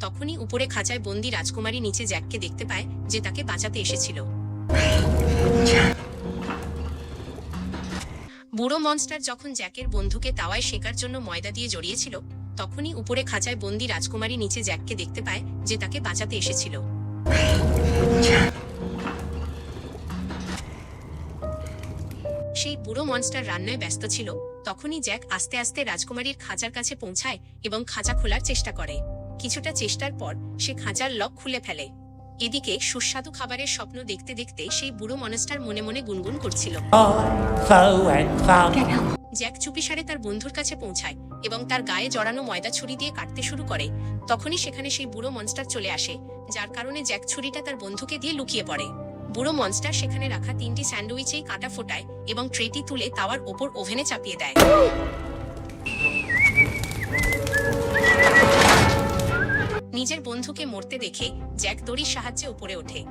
তখনই উপরে খাঁচায় বন্দি রাজকুমারী নিচে জ্যাককে দেখতে পায়, যে তাকে বাঁচাতে এসেছিল। বুড়ো মনস্টার যখন জ্যাকের বন্ধুকে তাওয়ায় শেকার জন্য ময়দা দিয়ে জড়িয়েছিল, তখনই উপরে খাঁচায় বন্দি রাজকুমারী নিচে জ্যাককে দেখতে পায়, যে তাকে বাঁচাতে এসেছিল। সেই বুড়ো মনস্টার রান্নায় ব্যস্ত ছিল। তখনই জ্যাক আস্তে আস্তে রাজকুমারীর খাঁচার কাছে পৌঁছায় এবং খাঁচা খোলার চেষ্টা করে। কিছুটা চেষ্টার পর সে খাঁচার লক খুলে ফেলে। এদিকে সুস্বাদু খাবারের স্বপ্ন দেখতে দেখতে সেই বুড়ো মনস্টার মনে মনে গুনগুন করছিল। জ্যাক চুপিসারে তার বন্ধুর কাছে পৌঁছায় এবং তার গায়ে জড়ানো ময়দা ছুরি দিয়ে কাটতে শুরু করে। তখনই সেখানে সেই বুড়ো মনস্টার চলে আসে, যার কারণে জ্যাক ছুরিটা তার বন্ধুকে দিয়ে লুকিয়ে পড়ে। বুড়ো মনস্টার সেখানে রাখা 3টি স্যান্ডউইচেই কাঁটা ফোটায় এবং ট্রেটি তুলে তাওয়ার ওপর ওভেনে চাপিয়ে দেয়। নিজের বন্ধুকে মরতে দেখে জ্যাক দড়ির সাহায্যে উপরে ওঠে।